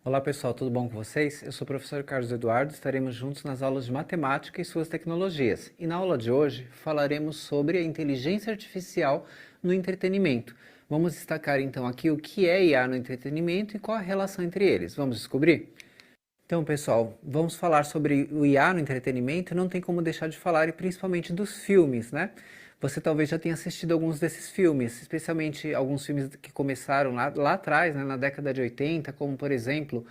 Olá pessoal, tudo bom com vocês? Eu sou o professor Carlos Eduardo, estaremos juntos nas aulas de matemática e suas tecnologias. E na aula de hoje falaremos sobre a inteligência artificial no entretenimento. Vamos destacar então aqui o que é IA no entretenimento e qual a relação entre eles. Vamos descobrir? Então pessoal, vamos falar sobre o IA no entretenimento e não tem como deixar de falar principalmente dos filmes, né? Você talvez já tenha assistido alguns desses filmes, especialmente alguns filmes que começaram lá atrás, né, na década de 80, como por exemplo,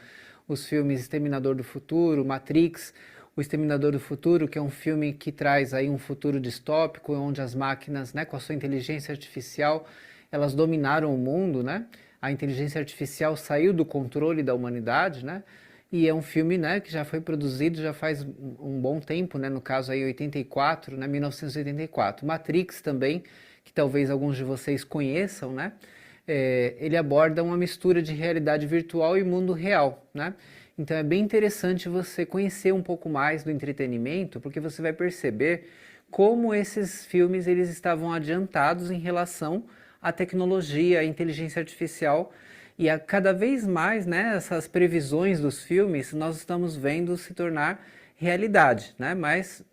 os filmes Exterminador do Futuro, Matrix, O Exterminador do Futuro, que é um filme que traz aí um futuro distópico, onde as máquinas, né, com a sua inteligência artificial, elas dominaram o mundo, né? A inteligência artificial saiu do controle da humanidade, né? E é um filme, né, que já foi produzido já faz um bom tempo, né, no caso aí 84, né, 1984. Matrix também, que talvez alguns de vocês conheçam, né, ele aborda uma mistura de realidade virtual e mundo real, né. Então é bem interessante você conhecer um pouco mais do entretenimento, porque você vai perceber como esses filmes eles estavam adiantados em relação à tecnologia, à inteligência artificial, e a cada vez mais, né, essas previsões dos filmes nós estamos vendo se tornar realidade, né? Mas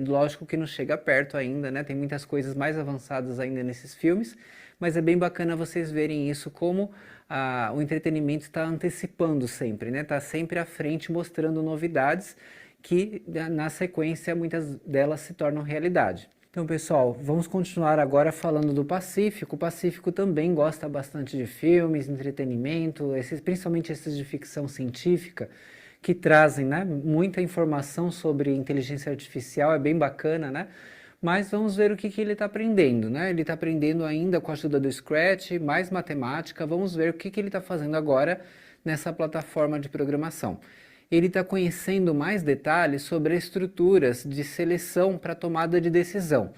lógico que não chega perto ainda, né? Tem muitas coisas mais avançadas ainda nesses filmes, mas é bem bacana vocês verem isso como o entretenimento está antecipando sempre, né? Está sempre à frente mostrando novidades que na sequência muitas delas se tornam realidade. Então, pessoal, vamos continuar agora falando do Pacífico. O Pacífico também gosta bastante de filmes, entretenimento, principalmente esses de ficção científica, que trazem, né, muita informação sobre inteligência artificial, é bem bacana, né? Mas vamos ver o que ele está aprendendo, né? Ele está aprendendo ainda com a ajuda do Scratch, mais matemática. Vamos ver o que ele está fazendo agora nessa plataforma de programação. Ele está conhecendo mais detalhes sobre estruturas de seleção para tomada de decisão.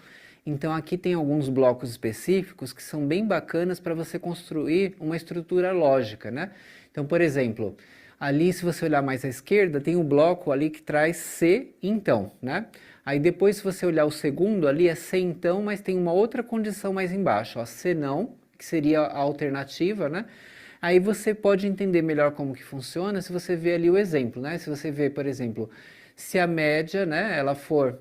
Então aqui tem alguns blocos específicos que são bem bacanas para você construir uma estrutura lógica, né? Então, por exemplo, ali se você olhar mais à esquerda, tem um bloco ali que traz se, então, né? Aí depois se você olhar o segundo ali é se então, mas tem uma outra condição mais embaixo, ó, se não, que seria a alternativa, né? Aí você pode entender melhor como que funciona se você ver ali o exemplo, né? Se você ver, por exemplo, se a média, né, ela for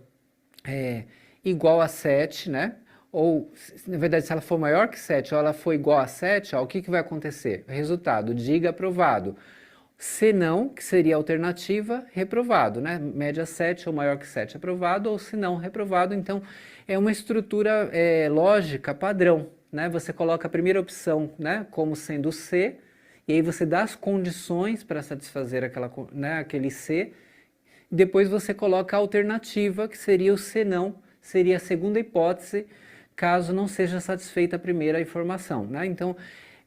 igual a 7, né? Ou, na verdade, se ela for maior que 7 ou ela for igual a 7, ó, o que vai acontecer? Resultado, diga aprovado. Se não, que seria a alternativa, reprovado, né? Média 7 ou maior que 7, aprovado, ou se não, reprovado. Então, é uma estrutura lógica padrão, né? Você coloca a primeira opção, né, como sendo C, e aí você dá as condições para satisfazer aquele C, e depois você coloca a alternativa, que seria o se não, seria a segunda hipótese, caso não seja satisfeita a primeira informação, né? Então,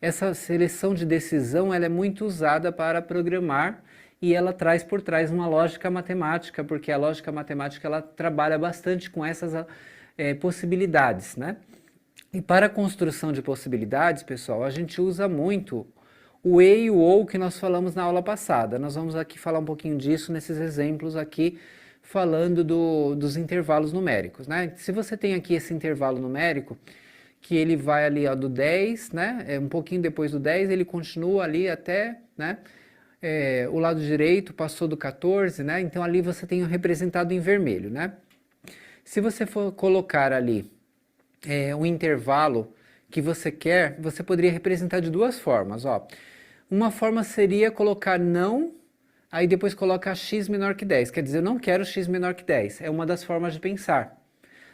essa seleção de decisão ela é muito usada para programar e ela traz por trás uma lógica matemática, porque a lógica matemática ela trabalha bastante com essas possibilidades, né? E para a construção de possibilidades, pessoal, a gente usa muito o e e o ou que nós falamos na aula passada. Nós vamos aqui falar um pouquinho disso nesses exemplos aqui, falando dos intervalos numéricos, né? Se você tem aqui esse intervalo numérico, que ele vai ali ó, do 10, né? Um pouquinho depois do 10, ele continua ali até, né? O lado direito passou do 14, né? Então ali você tem representado em vermelho, né? Se você for colocar ali um intervalo que você quer, você poderia representar de duas formas, ó. Uma forma seria colocar não, aí depois coloca x menor que 10, quer dizer, eu não quero x menor que 10, é uma das formas de pensar.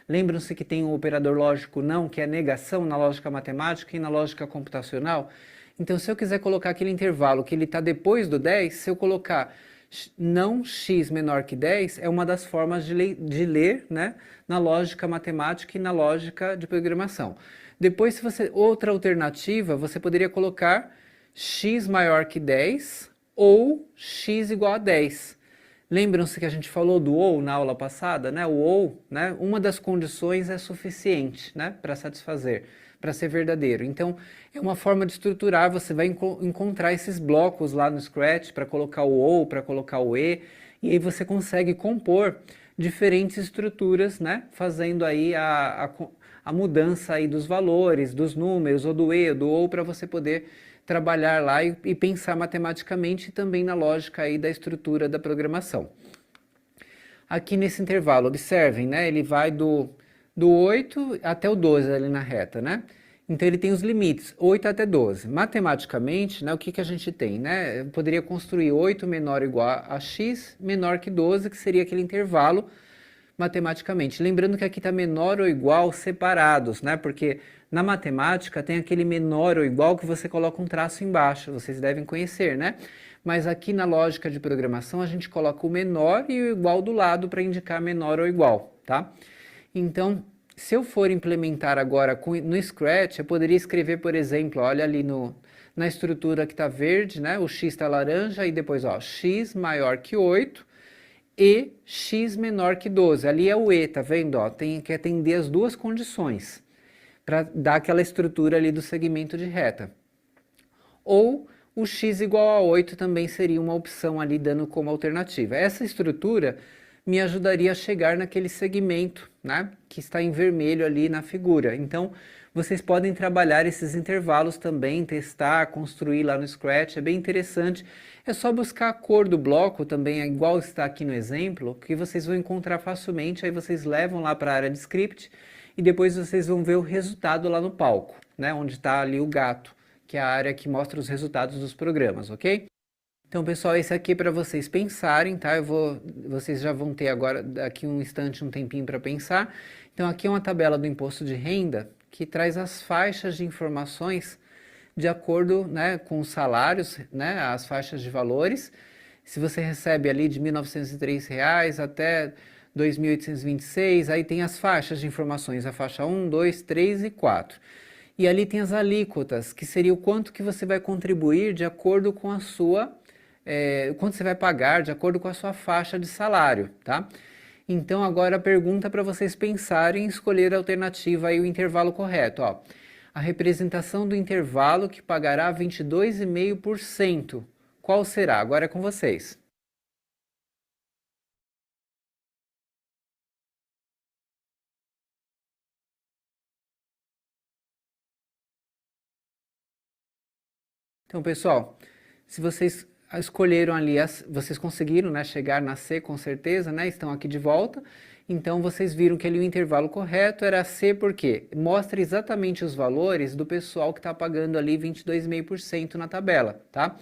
Lembram-se que tem o operador lógico não, que é negação na lógica matemática e na lógica computacional? Então, se eu quiser colocar aquele intervalo que ele está depois do 10, se eu colocar não x menor que 10, é uma das formas de ler, né, na lógica matemática e na lógica de programação. Depois, se você outra alternativa, você poderia colocar x maior que 10 ou x igual a 10. Lembram-se que a gente falou do ou na aula passada, né? O ou, né? Uma das condições é suficiente, né? Para satisfazer, para ser verdadeiro. Então, é uma forma de estruturar, você vai encontrar esses blocos lá no Scratch para colocar o ou, para colocar o e aí você consegue compor diferentes estruturas, né? Fazendo aí a mudança aí dos valores, dos números, ou do e, do ou, para você poder trabalhar lá e pensar matematicamente e também na lógica aí da estrutura da programação. Aqui nesse intervalo, observem, né? Ele vai do 8 até o 12 ali na reta, né? Então ele tem os limites, 8 até 12. Matematicamente, né, o que a gente tem, né? Eu poderia construir 8 menor ou igual a x menor que 12, que seria aquele intervalo matematicamente. Lembrando que aqui está menor ou igual separados, né? Porque na matemática tem aquele menor ou igual que você coloca um traço embaixo, vocês devem conhecer, né? Mas aqui na lógica de programação a gente coloca o menor e o igual do lado para indicar menor ou igual, tá? Então, se eu for implementar agora no Scratch, eu poderia escrever, por exemplo, olha ali na estrutura que está verde, né? O x está laranja e depois, ó, x maior que 8 e x menor que 12. Ali é o e, tá vendo? Ó, tem que atender as duas condições para dar aquela estrutura ali do segmento de reta. Ou o x igual a 8 também seria uma opção ali dando como alternativa. Essa estrutura me ajudaria a chegar naquele segmento, né, que está em vermelho ali na figura. Então, vocês podem trabalhar esses intervalos também, testar, construir lá no Scratch, é bem interessante. É só buscar a cor do bloco, também é igual está aqui no exemplo, que vocês vão encontrar facilmente, aí vocês levam lá para a área de script e depois vocês vão ver o resultado lá no palco, né, onde está ali o gato, que é a área que mostra os resultados dos programas, ok? Então, pessoal, esse aqui é para vocês pensarem, tá? Vocês já vão ter agora, daqui um instante, um tempinho para pensar. Então, aqui é uma tabela do imposto de renda que traz as faixas de informações de acordo, né, com os salários, né, as faixas de valores. Se você recebe ali de R$ 1.903 até 2.826, aí tem as faixas de informações, a faixa 1, 2, 3 e 4. E ali tem as alíquotas, que seria o quanto que você vai contribuir de acordo com a sua quanto você vai pagar de acordo com a sua faixa de salário, tá? Então agora a pergunta para vocês pensarem e escolher a alternativa e o intervalo correto, ó. A representação do intervalo que pagará 22,5%. Qual será? Agora é com vocês. Então, pessoal, se vocês escolheram ali, vocês conseguiram, né, chegar na C com certeza, né, estão aqui de volta, então vocês viram que ali o intervalo correto era C, porque mostra exatamente os valores do pessoal que está pagando ali 22,5% na tabela, tá?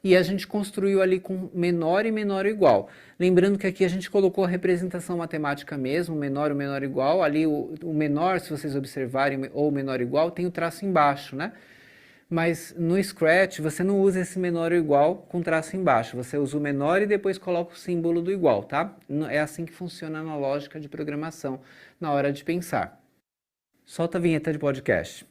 E a gente construiu ali com menor e menor igual. Lembrando que aqui a gente colocou a representação matemática mesmo, menor e menor igual, ali o menor, se vocês observarem, ou menor igual, tem o traço embaixo, né? Mas no Scratch você não usa esse menor ou igual com traço embaixo, você usa o menor e depois coloca o símbolo do igual, tá? É assim que funciona na lógica de programação, na hora de pensar. Solta a vinheta de podcast.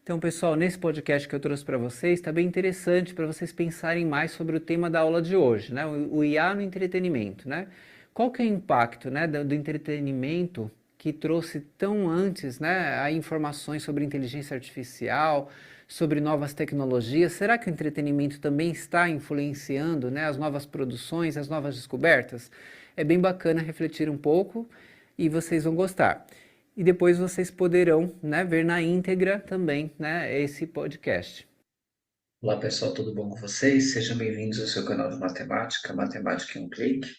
Então, pessoal, nesse podcast que eu trouxe para vocês, está bem interessante para vocês pensarem mais sobre o tema da aula de hoje, né? O IA no entretenimento, né? Qual que é o impacto, né, do entretenimento que trouxe tão antes, né, a informações sobre inteligência artificial, sobre novas tecnologias? Será que o entretenimento também está influenciando, né, as novas produções, as novas descobertas? É bem bacana refletir um pouco e vocês vão gostar. E depois vocês poderão, né, ver na íntegra também, né, esse podcast. Olá pessoal, tudo bom com vocês? Sejam bem-vindos ao seu canal de matemática, Matemática em um Clique.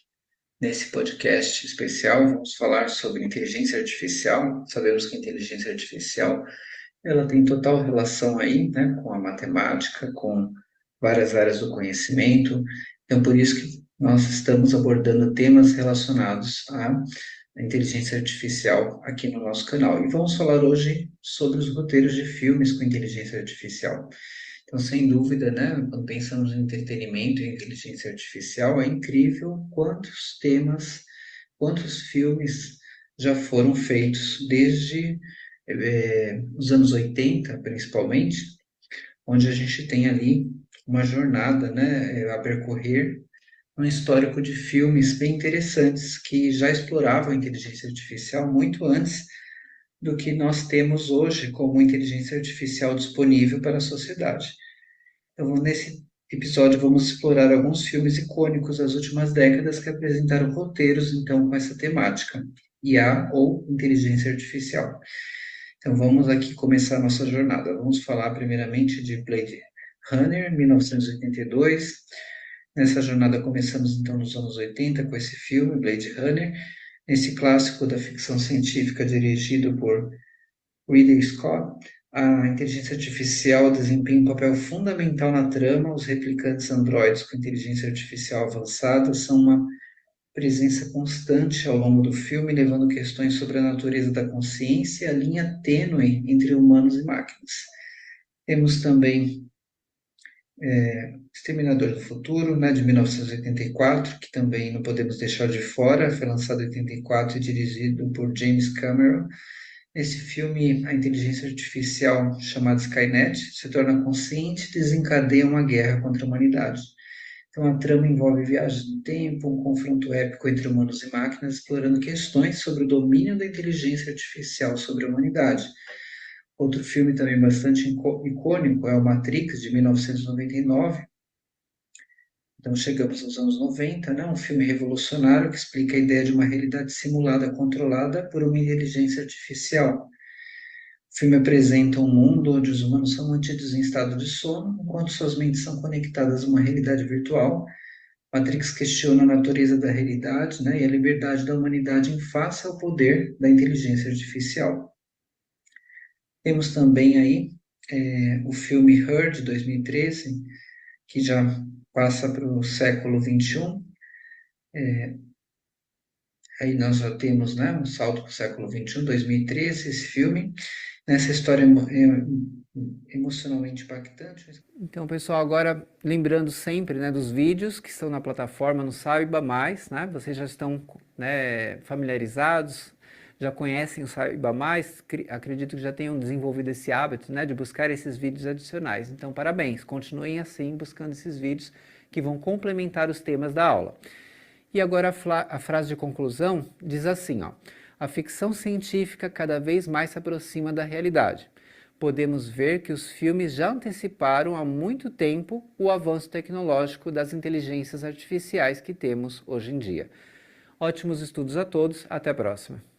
Nesse podcast especial, vamos falar sobre inteligência artificial. Sabemos que a inteligência artificial ela tem total relação aí, né, com a matemática, com várias áreas do conhecimento. Então, por isso que nós estamos abordando temas relacionados à inteligência artificial aqui no nosso canal. E vamos falar hoje sobre os roteiros de filmes com inteligência artificial. Então, sem dúvida, né, quando pensamos em entretenimento e inteligência artificial, é incrível quantos temas, quantos filmes já foram feitos desde os anos 80, principalmente, onde a gente tem ali uma jornada, né, a percorrer, um histórico de filmes bem interessantes que já exploravam a inteligência artificial muito antes do que nós temos hoje como inteligência artificial disponível para a sociedade. Então, nesse episódio vamos explorar alguns filmes icônicos das últimas décadas que apresentaram roteiros, então, com essa temática, IA ou inteligência artificial. Então, vamos aqui começar a nossa jornada. Vamos falar primeiramente de Blade Runner, 1982. Nessa jornada começamos, então, nos anos 80 com esse filme, Blade Runner, esse clássico da ficção científica dirigido por Ridley Scott. A inteligência artificial desempenha um papel fundamental na trama. Os replicantes androides com inteligência artificial avançada são uma presença constante ao longo do filme, levando questões sobre a natureza da consciência e a linha tênue entre humanos e máquinas. Temos também Exterminador do Futuro, né, de 1984, que também não podemos deixar de fora, foi lançado em 84 e dirigido por James Cameron. Nesse filme, a inteligência artificial chamada Skynet se torna consciente e desencadeia uma guerra contra a humanidade. Então, a trama envolve viagens no tempo, um confronto épico entre humanos e máquinas, explorando questões sobre o domínio da inteligência artificial sobre a humanidade. Outro filme também bastante icônico é o Matrix, de 1999. Então, chegamos aos anos 90, né? Um filme revolucionário que explica a ideia de uma realidade simulada controlada por uma inteligência artificial. O filme apresenta um mundo onde os humanos são mantidos em estado de sono, enquanto suas mentes são conectadas a uma realidade virtual. Matrix questiona a natureza da realidade, né, e a liberdade da humanidade em face ao poder da inteligência artificial. Temos também aí o filme Her, de 2013, que já passa para o século XXI. Aí nós já temos, né, um salto para o século XXI, 2013, esse filme. Nessa história emocionalmente impactante. Então, pessoal, agora lembrando sempre, né, dos vídeos que estão na plataforma no Saiba Mais, né? Vocês já estão, né, familiarizados, já conhecem o Saiba Mais, acredito que já tenham desenvolvido esse hábito, né, de buscar esses vídeos adicionais. Então, parabéns, continuem assim buscando esses vídeos que vão complementar os temas da aula. E agora a frase de conclusão diz assim, ó: a ficção científica cada vez mais se aproxima da realidade. Podemos ver que os filmes já anteciparam há muito tempo o avanço tecnológico das inteligências artificiais que temos hoje em dia. Ótimos estudos a todos, até a próxima.